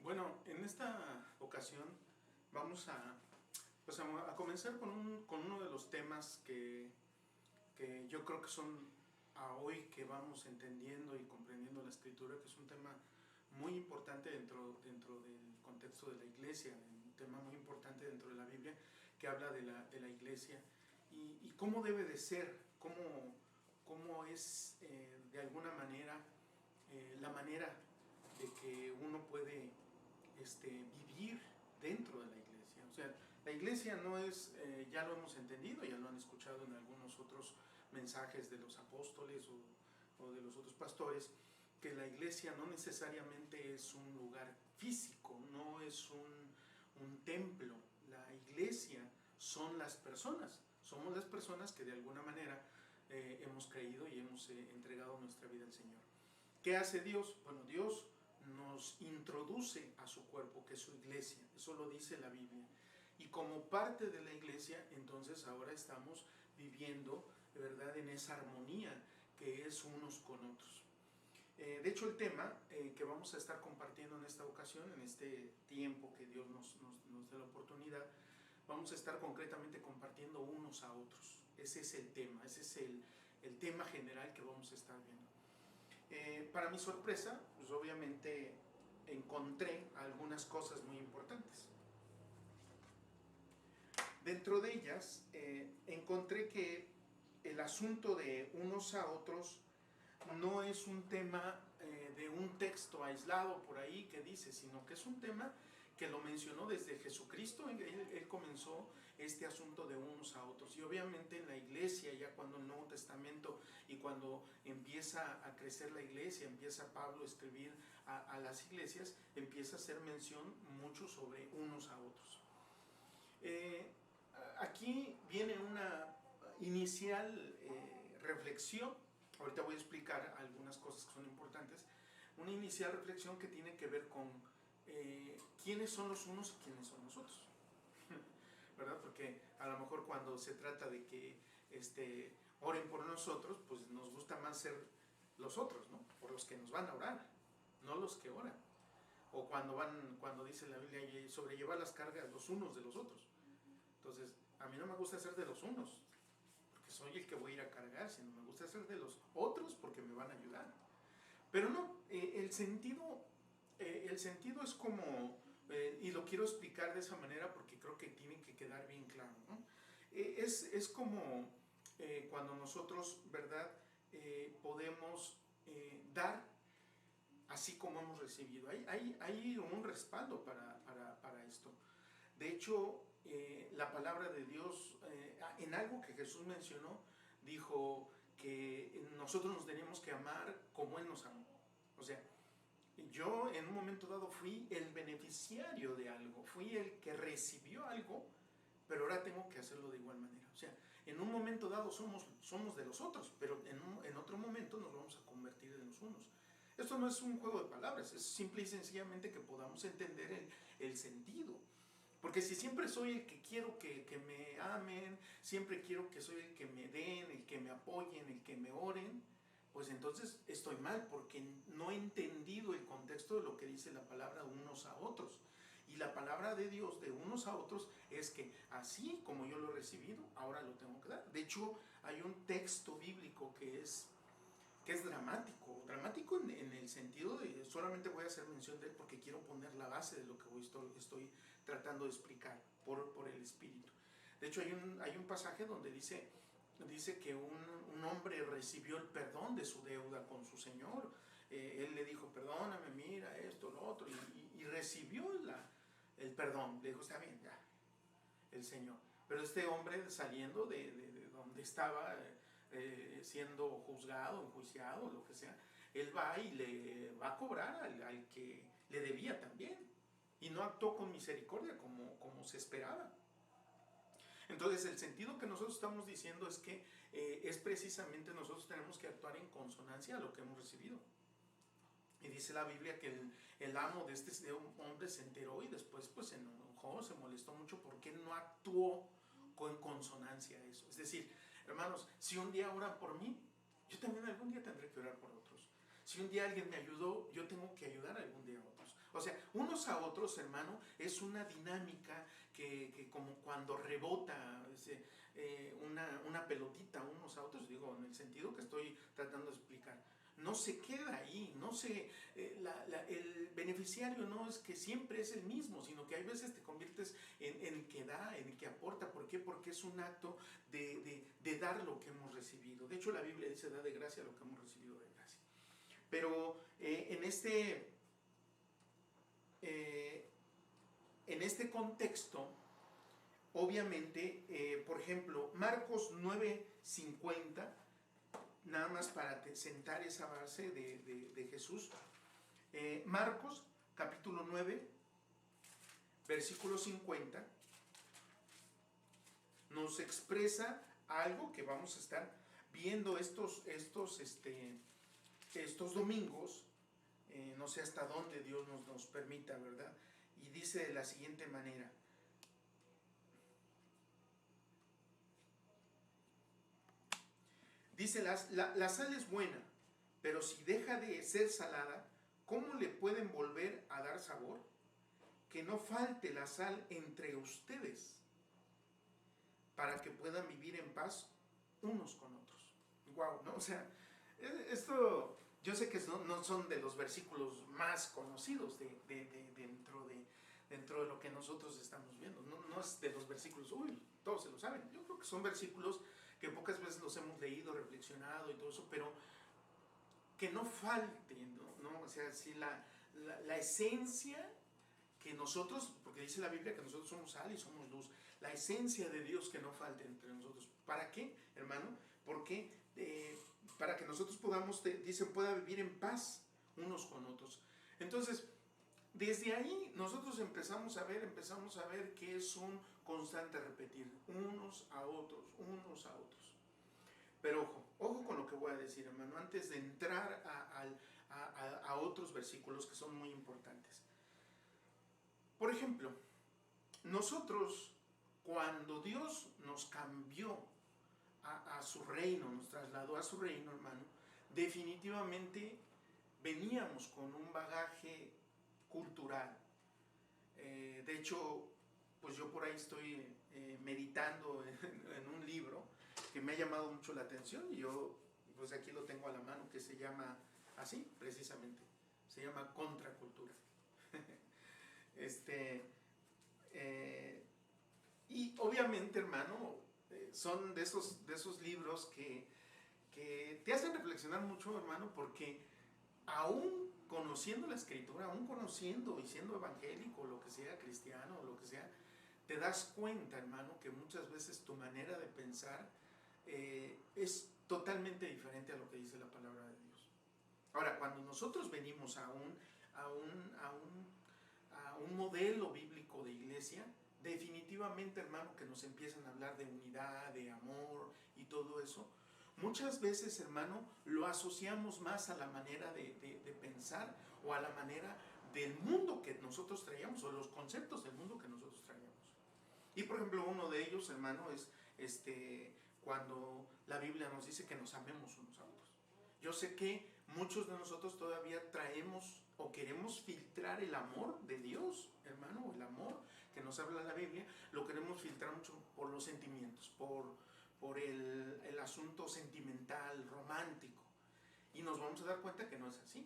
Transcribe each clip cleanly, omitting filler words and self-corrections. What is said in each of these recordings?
Bueno, en esta ocasión vamos a comenzar con uno de los temas que yo creo que son a hoy que vamos entendiendo y comprendiendo la Escritura, que es un tema muy importante dentro del contexto de la iglesia, un tema muy importante dentro de la Biblia, que habla de la iglesia y cómo debe de ser, cómo es de alguna manera la manera de que uno puede vivir dentro de la iglesia. O sea, la iglesia no es, ya lo hemos entendido, ya lo han escuchado en algunos otros mensajes de los apóstoles o de los otros pastores, que la iglesia no necesariamente es un lugar físico, no es un templo. La iglesia son las personas, somos las personas que de alguna manera hemos creído y hemos entregado nuestra vida al Señor. ¿Qué hace Dios? Bueno, Dios nos introduce a su cuerpo, que es su iglesia, eso lo dice la Biblia. Y como parte de la iglesia, entonces ahora estamos viviendo, de verdad, en esa armonía que es unos con otros. De hecho, el tema que vamos a estar compartiendo en esta ocasión, en este tiempo que Dios nos dé la oportunidad, vamos a estar concretamente compartiendo unos a otros. Ese es el tema, ese es el tema general que vamos a estar viendo. Para mi sorpresa, pues obviamente encontré algunas cosas muy importantes. Dentro de ellas, encontré que el asunto de unos a otros no es un tema de un texto aislado por ahí que dice, sino que es un tema que lo mencionó desde Jesucristo. Él comenzó este asunto de unos a otros, y obviamente en la iglesia, ya cuando el Nuevo Testamento y cuando empieza a crecer la iglesia, empieza Pablo a escribir a las iglesias, empieza a hacer mención mucho sobre unos a otros. Aquí viene una inicial reflexión. Ahorita voy a explicar algunas cosas que son importantes. Una inicial reflexión que tiene que ver con quiénes son los unos y quiénes son los otros. ¿Verdad? Porque a lo mejor cuando se trata de que oren por nosotros, pues nos gusta más ser los otros, ¿no? Por los que nos van a orar, no los que oran. O cuando dice la Biblia, sobrellevar las cargas los unos de los otros. Entonces, a mí no me gusta ser de los unos, porque soy el que voy a ir a cargar, sino me gusta ser de los otros porque me van a ayudar. Pero no, el sentido es como, y lo quiero explicar de esa manera porque creo que tiene que quedar bien claro, ¿no? Es como cuando nosotros, ¿verdad?, podemos dar así como hemos recibido. Hay un respaldo para esto. De hecho, la palabra de Dios, en algo que Jesús mencionó, dijo que nosotros nos teníamos que amar como Él nos amó. O sea, yo en un momento dado fui el beneficiario de algo, fui el que recibió algo, pero ahora tengo que hacerlo de igual manera. O sea, en un momento dado somos de los otros, pero en otro momento nos vamos a convertir en los unos. Esto no es un juego de palabras, es simple y sencillamente que podamos entender el sentido. Porque si siempre soy el que quiero que me amen, siempre quiero que soy el que me den, el que me apoyen, el que me oren, pues entonces estoy mal, porque no he entendido el contexto de lo que dice la palabra unos a otros. Y la palabra de Dios de unos a otros es que así como yo lo he recibido, ahora lo tengo que dar. De hecho, hay un texto bíblico que es dramático en el sentido de, solamente voy a hacer mención de él porque quiero poner la base de lo que hoy estoy tratando de explicar por el Espíritu. De hecho, hay un pasaje donde dice que un hombre recibió el perdón de su deuda con su Señor. Él le dijo, perdóname, mira esto, lo otro, y recibió el perdón. Le dijo, está bien, ya, el Señor. Pero este hombre, saliendo de donde estaba siendo juzgado, enjuiciado, lo que sea, él va y le va a cobrar al que le debía también, y no actuó con misericordia como se esperaba. Entonces, el sentido que nosotros estamos diciendo es que es precisamente nosotros tenemos que actuar en consonancia a lo que hemos recibido. Y dice la Biblia que el amo de este hombre se enteró y después pues se enojó, se molestó mucho porque él no actuó con consonancia a eso. Es decir, hermanos, si un día oran por mí, yo también algún día tendré que orar por otros. Si un día alguien me ayudó, yo tengo que ayudar algún día a otros. O sea, unos a otros, hermano, es una dinámica que como cuando rebota una pelotita unos a otros, digo, en el sentido que estoy tratando de explicar. No se queda ahí, no se, el beneficiario no es que siempre es el mismo, sino que hay veces te conviertes en el que da, en el que aporta. ¿Por qué? Porque es un acto de dar lo que hemos recibido. De hecho, la Biblia dice, da de gracia lo que hemos recibido de gracia. Pero en este contexto, obviamente, por ejemplo, Marcos 9:50, nada más para sentar esa base de Jesús. Marcos capítulo 9, versículo 50, nos expresa algo que vamos a estar viendo estos domingos, no sé hasta dónde Dios nos permita, ¿verdad? Y dice de la siguiente manera: dice, la sal es buena, pero si deja de ser salada, ¿cómo le pueden volver a dar sabor? Que no falte la sal entre ustedes, para que puedan vivir en paz unos con otros. Wow, ¿no? O sea, esto yo sé que no son de los versículos más conocidos dentro de lo que nosotros estamos viendo. No es de los versículos, uy, todos se lo saben. Yo creo que son versículos que pocas veces los hemos leído, reflexionado y todo eso, pero que no falte, ¿no? O sea, si la esencia que nosotros, porque dice la Biblia que nosotros somos sal y somos luz, la esencia de Dios que no falte entre nosotros. ¿Para qué, hermano? Porque para que nosotros podamos, dicen, pueda vivir en paz unos con otros. Entonces, desde ahí nosotros empezamos a ver que es un constante repetir, unos a otros, unos a otros. Pero ojo con lo que voy a decir, hermano, antes de entrar a otros versículos que son muy importantes. Por ejemplo, nosotros, cuando Dios nos cambió a su reino, nos trasladó a su reino, hermano, definitivamente veníamos con un bagaje cultural. De hecho, pues yo por ahí estoy meditando en un libro que me ha llamado mucho la atención, y yo pues aquí lo tengo a la mano, que se llama así, precisamente, se llama Contracultura. Y obviamente, hermano, son de esos libros que te hacen reflexionar mucho, hermano, porque aún conociendo la escritura, aún conociendo y siendo evangélico, lo que sea, cristiano, lo que sea, te das cuenta, hermano, que muchas veces tu manera de pensar es totalmente diferente a lo que dice la palabra de Dios. Ahora, cuando nosotros venimos a un modelo bíblico de iglesia, definitivamente, hermano, que nos empiezan a hablar de unidad, de amor y todo eso, muchas veces, hermano, lo asociamos más a la manera de pensar o a la manera del mundo que nosotros traíamos, o los conceptos del mundo que nosotros traíamos. Y por ejemplo, uno de ellos, hermano, es cuando la Biblia nos dice que nos amemos unos a otros. Yo sé que muchos de nosotros todavía traemos o queremos filtrar el amor de Dios, hermano, el amor que nos habla la Biblia, lo queremos filtrar mucho por los sentimientos, por el asunto sentimental, romántico. Y nos vamos a dar cuenta que no es así.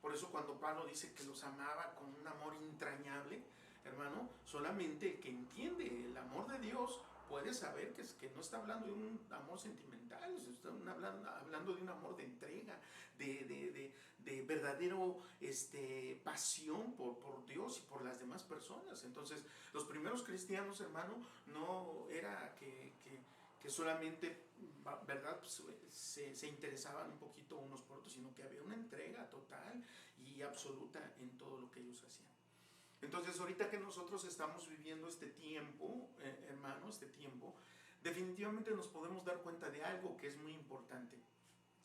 Por eso cuando Pablo dice que los amaba con un amor entrañable, hermano, solamente el que entiende el amor de Dios puede saber que no está hablando de un amor sentimental, está hablando de un amor de entrega, de verdadero pasión por Dios y por las demás personas. Entonces, los primeros cristianos, hermano, no era que solamente, ¿verdad?, pues, se interesaban un poquito unos por otros, sino que había una entrega total y absoluta en todo lo que ellos hacían. Entonces, ahorita que nosotros estamos viviendo este tiempo, hermano, definitivamente nos podemos dar cuenta de algo que es muy importante,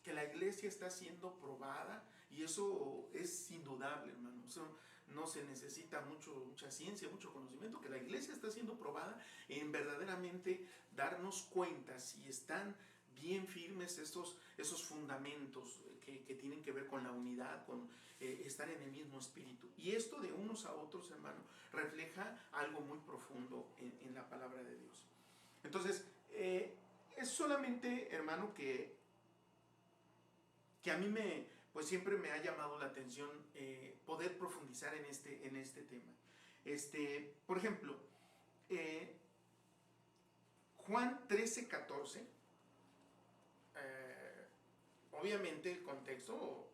que la iglesia está siendo probada, y eso es indudable, hermano. Eso no se necesita mucha ciencia, mucho conocimiento, que la iglesia está siendo probada en verdaderamente darnos cuenta si están bien firmes esos fundamentos que tienen que ver con la unidad, con estar en el mismo espíritu. Y esto de unos a otros, hermano, refleja algo muy profundo en la palabra de Dios. Entonces, es solamente, hermano, que a mí pues siempre me ha llamado la atención poder profundizar en este tema. Por ejemplo, Juan 13:14, obviamente el contexto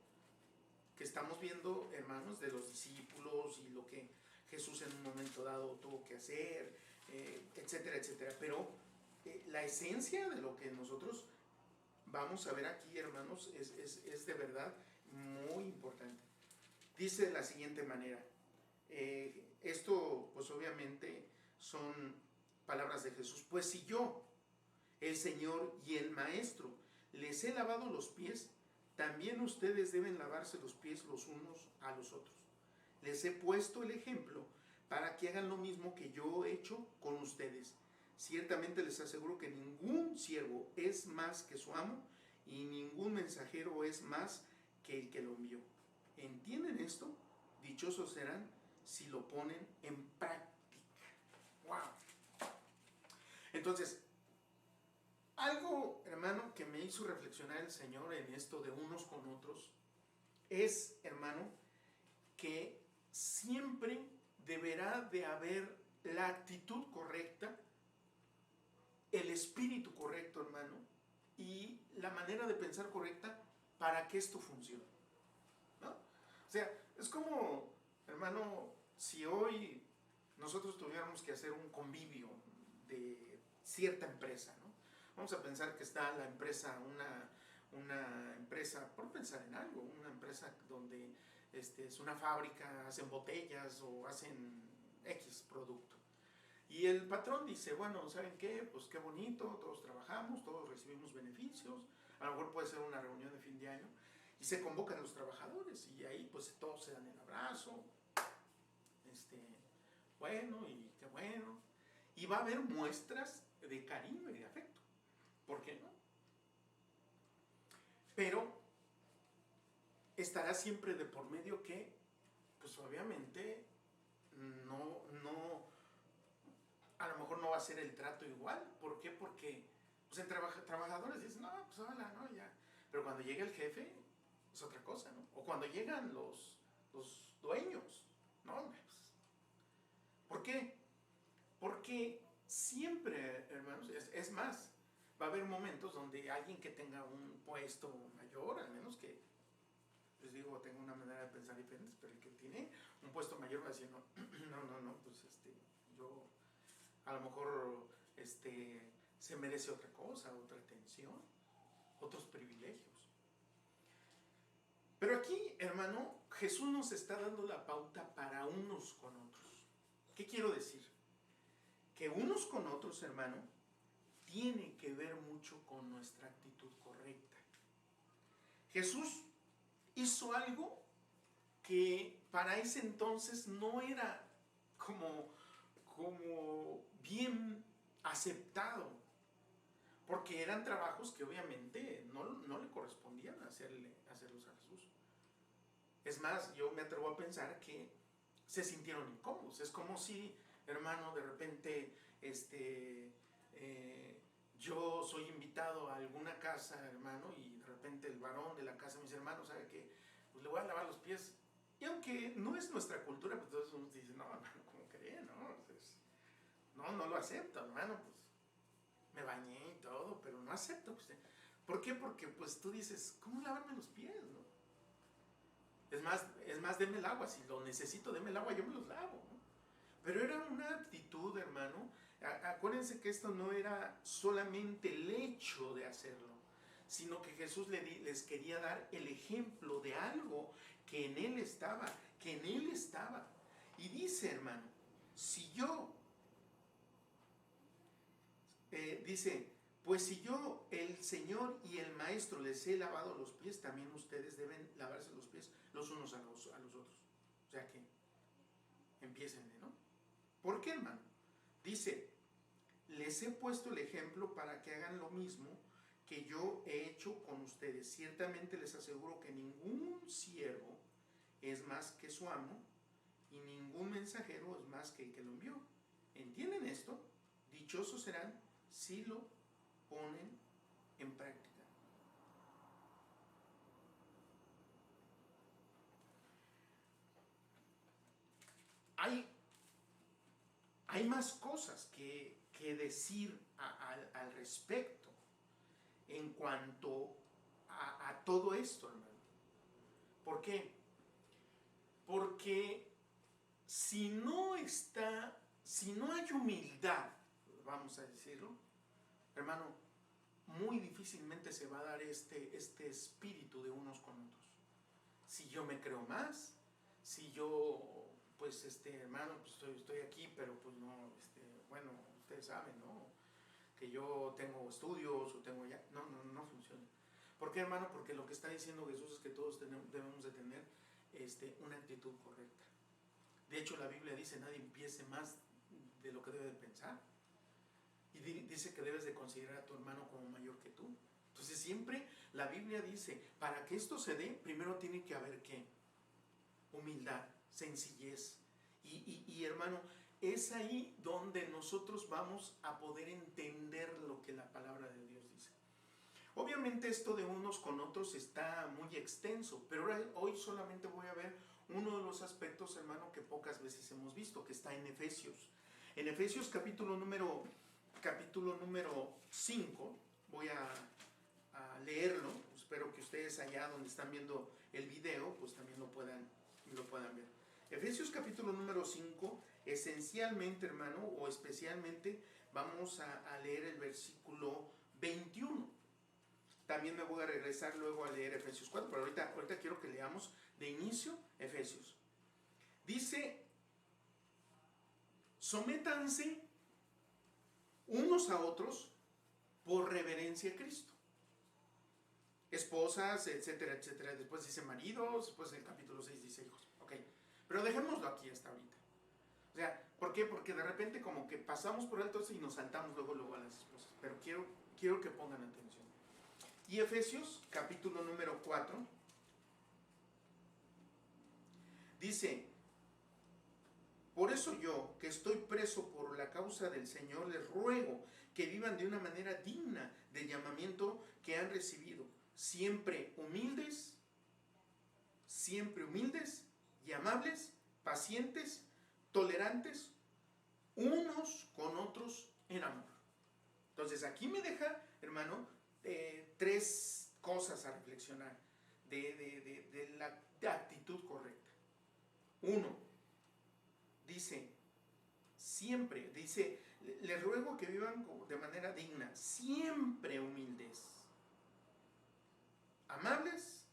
que estamos viendo, hermanos, de los discípulos y lo que Jesús en un momento dado tuvo que hacer, etcétera, etcétera. Pero la esencia de lo que nosotros vamos a ver aquí, hermanos, es de verdad muy importante. Dice de la siguiente manera, esto pues obviamente son palabras de Jesús: pues si yo, el Señor y el Maestro, les he lavado los pies, también ustedes deben lavarse los pies los unos a los otros. Les he puesto el ejemplo para que hagan lo mismo que yo he hecho con ustedes. Ciertamente les aseguro que ningún siervo es más que su amo y ningún mensajero es más que el que lo envió. ¿Entienden esto? Dichosos serán si lo ponen en práctica. ¡Wow! Entonces, algo, hermano, que me hizo reflexionar el Señor en esto de unos con otros es, hermano, que siempre deberá de haber la actitud correcta, el espíritu correcto, hermano, y la manera de pensar correcta para que esto funcione, ¿no? O sea, es como, hermano, si hoy nosotros tuviéramos que hacer un convivio de cierta empresa, ¿no? Vamos a pensar que está la empresa, una empresa, por pensar en algo, una empresa donde es una fábrica, hacen botellas o hacen X producto. Y el patrón dice, bueno, ¿saben qué? Pues qué bonito, todos trabajamos, todos recibimos beneficios, a lo mejor puede ser una reunión de fin de año, y se convocan a los trabajadores, y ahí pues todos se dan el abrazo, bueno, y qué bueno, y va a haber muestras de cariño y de afecto, ¿por qué no? Pero estará siempre de por medio que, pues obviamente, no, a lo mejor no va a ser el trato igual. ¿Por qué? Porque pues en trabajadores dicen, no, pues hola, no, ya. Pero cuando llega el jefe, es otra cosa, ¿no? O cuando llegan los dueños, ¿no? Pues, ¿por qué? Porque siempre, hermanos, es más, va a haber momentos donde alguien que tenga un puesto mayor, al menos que, les digo, tenga una manera de pensar diferente, pero el que tiene un puesto mayor va a decir, no, no, pues yo a lo mejor se merece otra cosa, otra atención, otros privilegios. Pero aquí, hermano, Jesús nos está dando la pauta para unos con otros. ¿Qué quiero decir? Que unos con otros, hermano, tiene que ver mucho con nuestra actitud correcta. Jesús hizo algo que para ese entonces no era como bien aceptado, porque eran trabajos que obviamente no le correspondían hacerlos a Jesús. Es más, yo me atrevo a pensar que se sintieron incómodos. Es como si, hermano, de repente yo soy invitado a alguna casa, hermano, y de repente el varón de la casa me dice, hermano, ¿sabe qué? Pues le voy a lavar los pies. Y aunque no es nuestra cultura, pues todos uno dice, no, hermano, ¿cómo creen? No lo acepto, hermano, pues me bañé y todo, pero no acepto. Pues, ¿por qué? Porque pues tú dices, ¿cómo lavarme los pies, no? Es más, denme el agua, si lo necesito, denme el agua, yo me los lavo, ¿no? Pero era una actitud, hermano. Acuérdense que esto no era solamente el hecho de hacerlo, sino que Jesús les quería dar el ejemplo de algo que en Él estaba, Y dice, hermano, si yo, dice, pues si yo, el Señor y el Maestro, les he lavado los pies, también ustedes deben lavarse los pies los unos a los otros. O sea que, empiécenle, ¿no? ¿Por qué, hermano? Dice, les he puesto el ejemplo para que hagan lo mismo que yo he hecho con ustedes. Ciertamente les aseguro que ningún siervo es más que su amo y ningún mensajero es más que el que lo envió. ¿Entienden esto? Dichosos serán si lo ponen en práctica. Hay más cosas que decir al respecto en cuanto a todo esto, hermano. ¿Por qué? Porque si no hay humildad, vamos a decirlo, hermano, muy difícilmente se va a dar este espíritu de unos con otros. Si yo me creo más, si yo, pues, hermano, pues estoy aquí, pero pues no, bueno, ustedes saben, ¿no? Que yo tengo estudios o tengo ya, no funciona. ¿Por qué, hermano? Porque lo que está diciendo Jesús es que todos debemos de tener una actitud correcta. De hecho, la Biblia dice, nadie piense más de lo que debe de pensar. Y dice que debes de considerar a tu hermano como mayor que tú. Entonces siempre la Biblia dice, para que esto se dé, primero tiene que haber ¿qué? Humildad, sencillez. Y hermano, es ahí donde nosotros vamos a poder entender lo que la palabra de Dios dice. Obviamente esto de unos con otros está muy extenso, pero hoy solamente voy a ver uno de los aspectos, hermano, que pocas veces hemos visto, que está en Efesios. En Efesios capítulo número 5, voy a leerlo. Espero que ustedes allá donde están viendo el video, pues también lo puedan ver. Efesios capítulo número 5, esencialmente, hermano, o especialmente, vamos a leer el versículo 21. También me voy a regresar luego a leer Efesios 4, pero ahorita quiero que leamos de inicio Efesios. Dice, sométanse unos a otros por reverencia a Cristo. Esposas, etcétera, etcétera. Después dice maridos, después en el capítulo 6 dice hijos. Ok, pero dejémoslo aquí hasta ahorita. O sea, ¿por qué? Porque de repente como que pasamos por alto y nos saltamos luego a las esposas. Pero quiero que pongan atención. Y Efesios, capítulo número 4, dice, por eso yo, que estoy preso por la causa del Señor, les ruego que vivan de una manera digna del llamamiento que han recibido, siempre humildes y amables, pacientes, tolerantes, unos con otros en amor. Entonces aquí me deja, hermano, 3 cosas a reflexionar de la actitud correcta. 1, dice, les ruego que vivan de manera digna, siempre humildes, amables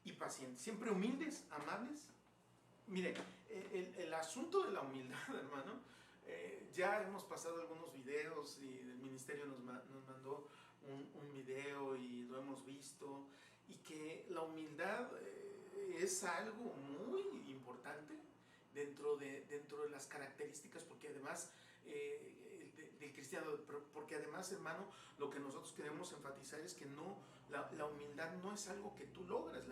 y pacientes. Siempre humildes, amables. Mire, el asunto de la humildad, hermano, ya hemos pasado algunos videos y el ministerio nos mandó un video y lo hemos visto, y que la humildad es algo muy importante dentro de las características, porque además del cristiano, porque además, hermano, lo que nosotros queremos enfatizar es que la humildad no es algo que tú logras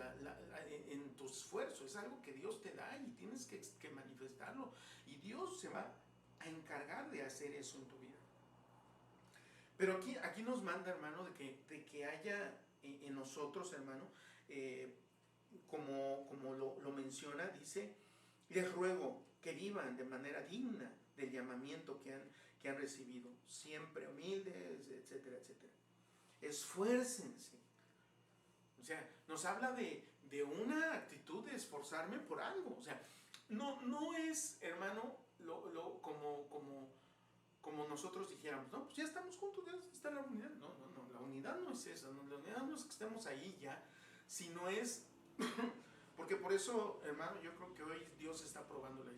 en tu esfuerzo, es algo que Dios te da y tienes que manifestarlo, y Dios se va a encargar de hacer eso en tu vida. Pero aquí nos manda, hermano, de que haya en nosotros, hermano, como lo menciona, dice, les ruego que vivan de manera digna del llamamiento que han recibido, siempre humildes, etcétera, etcétera. Esfuércense. O sea, nos habla de una actitud de esforzarme por algo. O sea, no es, hermano, como nosotros dijéramos, no, pues ya estamos juntos, ya está la unidad. No, la unidad no es eso, la unidad no es que estemos ahí ya, sino es, porque por eso, hermano, yo creo que hoy Dios está probando la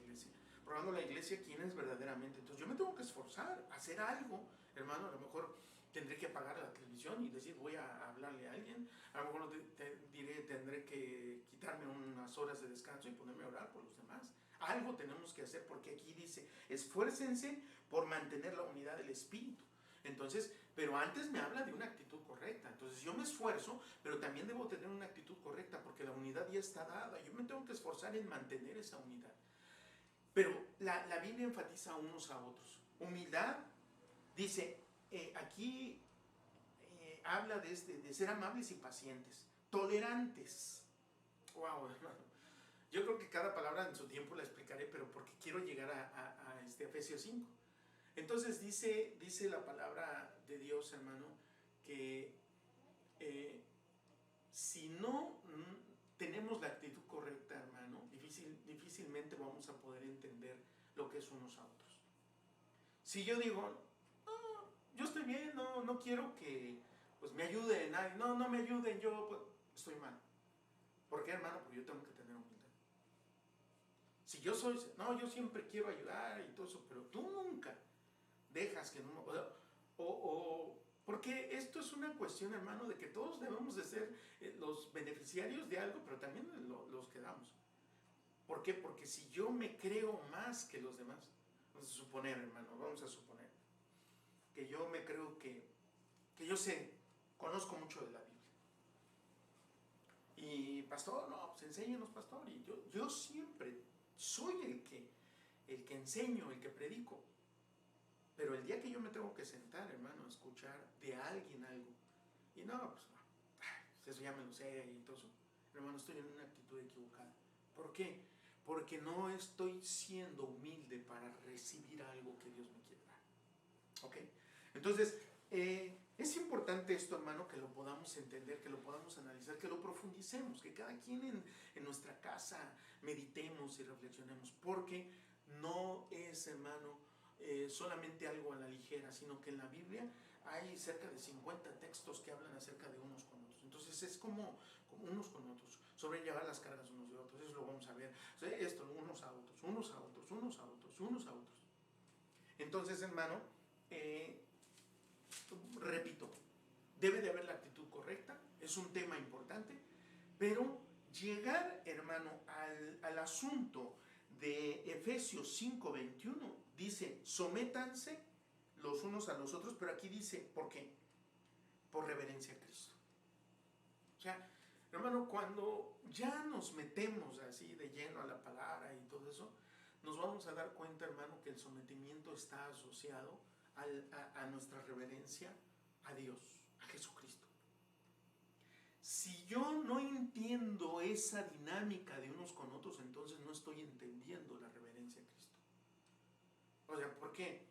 iglesia quién es verdaderamente. Entonces yo me tengo que esforzar, hacer algo, hermano. A lo mejor tendré que apagar la televisión y decir, voy a hablarle a alguien. A lo mejor tendré que quitarme unas horas de descanso y ponerme a orar por los demás. Algo tenemos que hacer, porque aquí dice, esfuércense por mantener la unidad del espíritu. Entonces, pero antes me habla de una actitud correcta. Entonces yo me esfuerzo, pero también debo tener una actitud correcta, porque la unidad ya está dada. Yo me tengo que esforzar en mantener esa unidad. Pero la Biblia enfatiza unos a otros. Humildad, dice, aquí habla de ser amables y pacientes, tolerantes. Wow, hermano. Yo creo que cada palabra en su tiempo la explicaré, pero porque quiero llegar a Efesios 5. Entonces dice la palabra de Dios, hermano, que si no tenemos la actitud correcta, hermano, difícilmente vamos a poder entender lo que es unos a otros. Si yo digo, no, yo estoy bien, no quiero que pues me ayude nadie, no me ayuden, yo pues, estoy mal. ¿Por qué, hermano? Porque yo tengo que tener humildad. Si yo yo siempre quiero ayudar y todo eso, pero tú nunca dejas que no, porque esto es una cuestión, hermano, de que todos debemos de ser los beneficiarios de algo, pero también los que damos. ¿Por qué? Porque si yo me creo más que los demás, vamos a suponer, hermano, vamos a suponer que yo me creo que yo conozco mucho de la Biblia. Y pastor, no, pues enséñenos, pastor. Y yo siempre soy el que enseño, el que predico. Pero el día que yo me tengo que sentar, hermano, a escuchar de alguien algo, y no, pues eso ya me lo sé y todo eso, hermano, estoy en una actitud equivocada. ¿Por qué? Porque no estoy siendo humilde para recibir algo que Dios me quiere dar. ¿Ok? Entonces, es importante esto, hermano, que lo podamos entender, que lo podamos analizar, que lo profundicemos, que cada quien en nuestra casa meditemos y reflexionemos, porque no es, hermano, solamente algo a la ligera, sino que en la Biblia hay cerca de 50 textos que hablan acerca de unos con otros. Entonces es como unos con otros, sobrellevar las cargas unos de otros, eso lo vamos a ver. O sea, esto, unos a otros, unos a otros, unos a otros, unos a otros. Entonces, hermano, repito, debe de haber la actitud correcta, es un tema importante, pero llegar, hermano, al asunto de Efesios 5:21, dice, sométanse los unos a los otros, pero aquí dice, ¿por qué? Por reverencia a Cristo. O sea, hermano, cuando ya nos metemos así de lleno a la palabra y todo eso, nos vamos a dar cuenta, hermano, que el sometimiento está asociado a nuestra reverencia a Dios, a Jesucristo. Si yo no entiendo esa dinámica de unos con otros, entonces no estoy entendiendo la reverencia a Cristo. O sea, ¿por qué?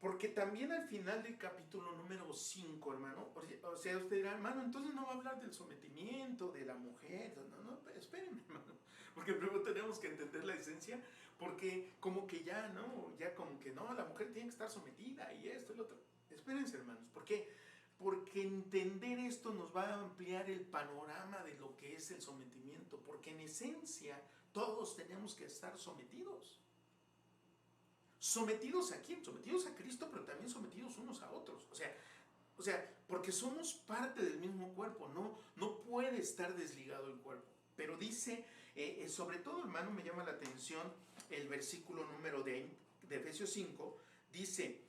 Porque también al final del capítulo número 5, hermano, o sea, usted dirá, hermano, entonces no va a hablar del sometimiento, de la mujer, no, espérenme, hermano, porque primero tenemos que entender la esencia, porque como que ya, ¿no? Ya como que no, la mujer tiene que estar sometida y esto y lo otro. Espérense, hermanos, ¿por qué? Porque entender esto nos va a ampliar el panorama de lo que es el sometimiento, porque en esencia todos tenemos que estar sometidos. ¿Sometidos a quién? Sometidos a Cristo, pero también sometidos unos a otros. O sea, porque somos parte del mismo cuerpo, no puede estar desligado el cuerpo. Pero dice, sobre todo, hermano, me llama la atención el versículo número de Efesios 5, dice,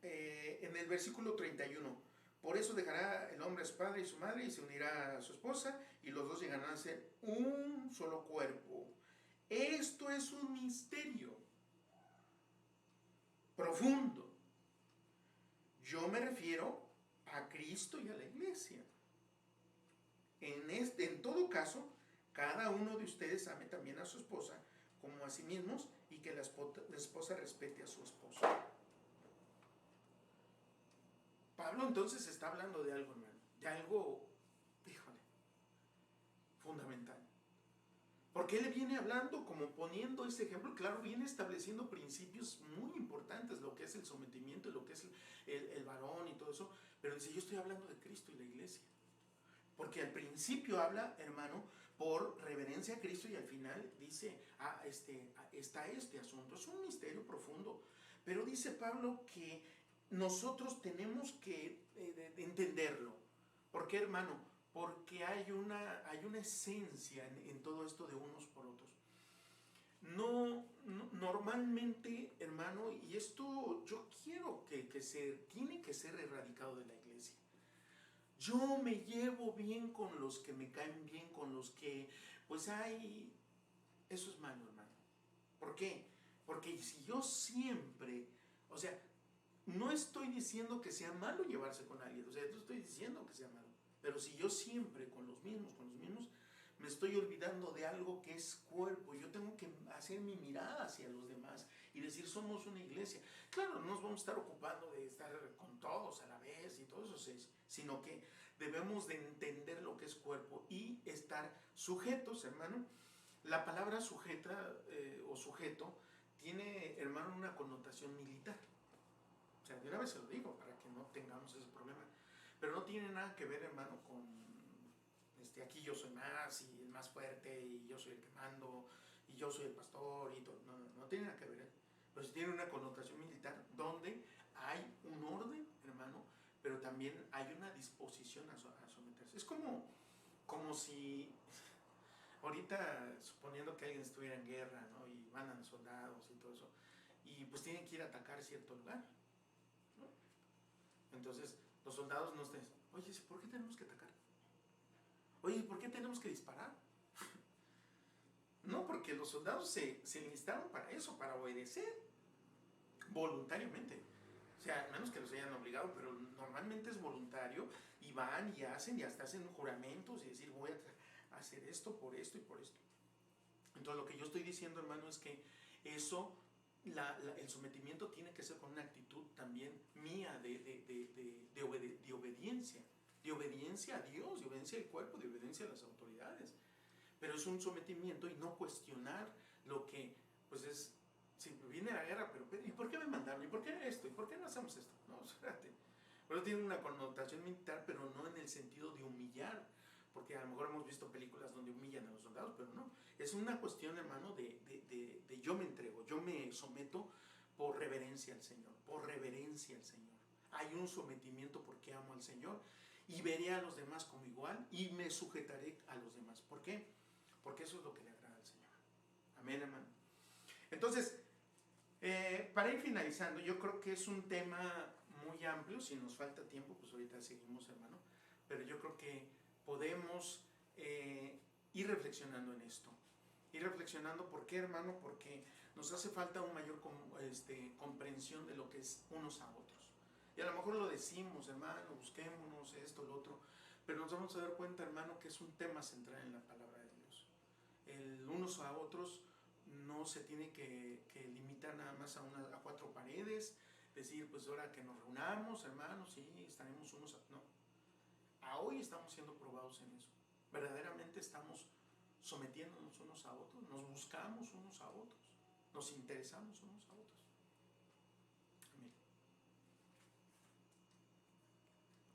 en el versículo 31, por eso dejará el hombre a su padre y su madre y se unirá a su esposa y los dos llegarán a ser un solo cuerpo. Esto es un misterio profundo. Yo me refiero a Cristo y a la iglesia. En todo caso, cada uno de ustedes ame también a su esposa como a sí mismos y que la esposa respete a su esposo. Pablo entonces está hablando de algo, hermano, de algo, híjole, fundamental. Porque él viene hablando, como poniendo ese ejemplo, claro, viene estableciendo principios muy importantes, lo que es el sometimiento, lo que es el varón y todo eso, pero dice, yo estoy hablando de Cristo y la iglesia. Porque al principio habla, hermano, por reverencia a Cristo y al final dice, está este asunto. Es un misterio profundo. Pero dice Pablo que nosotros tenemos que entenderlo. ¿Por qué, hermano? Porque hay una esencia en todo esto de unos por otros. Normalmente, hermano, y esto yo quiero que tiene que ser erradicado de la iglesia. Yo me llevo bien con los que me caen bien, con los que, pues eso es malo, hermano. ¿Por qué? Porque si yo siempre, o sea, no estoy diciendo que sea malo llevarse con alguien, o sea, no estoy diciendo que sea malo, pero si yo siempre con los mismos, me estoy olvidando de algo que es cuerpo. Yo tengo que hacer mi mirada hacia los demás y decir, somos una iglesia. Claro, no nos vamos a estar ocupando de estar con todos a la vez y todo eso, sino que debemos de entender lo que es cuerpo y estar sujetos, hermano. La palabra sujeta o sujeto tiene, hermano, una connotación militar. O sea, de una vez se lo digo para que no tengamos ese problema. Pero no tiene nada que ver, hermano, con aquí yo soy más y el más fuerte y yo soy el que mando y yo soy el pastor y todo. No, no tiene nada que ver. Pero sí tiene una connotación militar donde hay un orden, hermano, pero también hay una disposición a someterse. Es como si ahorita, suponiendo que alguien estuviera en guerra, ¿no? Y mandan soldados y todo eso, y pues tienen que ir a atacar cierto lugar, ¿no? Entonces, los soldados no están, oye, ¿por qué tenemos que atacar? Oye, ¿por qué tenemos que disparar? No, porque los soldados se enlistaron para eso, para obedecer voluntariamente. O sea, a menos que los hayan obligado, pero normalmente es voluntario y van y hacen y hasta hacen juramentos y decir, voy a hacer esto por esto y por esto. Entonces, lo que yo estoy diciendo, hermano, es que eso, el sometimiento tiene que ser con una actitud también mía de obediencia. De obediencia a Dios, de obediencia al cuerpo, de obediencia a las autoridades. Pero es un sometimiento y no cuestionar lo que, pues es, si viene la guerra, pero ¿y por qué me mandaron? ¿Y por qué esto? ¿Y por qué no hacemos esto? No, espérate. Pero tiene una connotación militar, pero no en el sentido de humillar, porque a lo mejor hemos visto películas donde humillan a los soldados, pero no. Es una cuestión, hermano, de yo me entrego, yo me someto por reverencia al Señor, por reverencia al Señor. Hay un sometimiento porque amo al Señor y veré a los demás como igual y me sujetaré a los demás. ¿Por qué? Porque eso es lo que le agrada al Señor. Amén, hermano. Entonces, para ir finalizando, yo creo que es un tema muy amplio. Si nos falta tiempo, pues ahorita seguimos, hermano. Pero yo creo que podemos ir reflexionando en esto. Ir reflexionando, ¿por qué, hermano? Porque nos hace falta una mayor comprensión de lo que es unos a otros. Y a lo mejor lo decimos, hermano, busquémonos esto, lo otro, pero nos vamos a dar cuenta, hermano, que es un tema central en la palabra de Dios. El unos a otros no se tiene que limitar nada más a cuatro paredes, decir, pues ahora que nos reunamos, hermanos, sí, estaremos unos a... No, a hoy estamos siendo probados en eso. Verdaderamente estamos sometiéndonos unos a otros, nos buscamos unos a otros, nos interesamos unos a otros.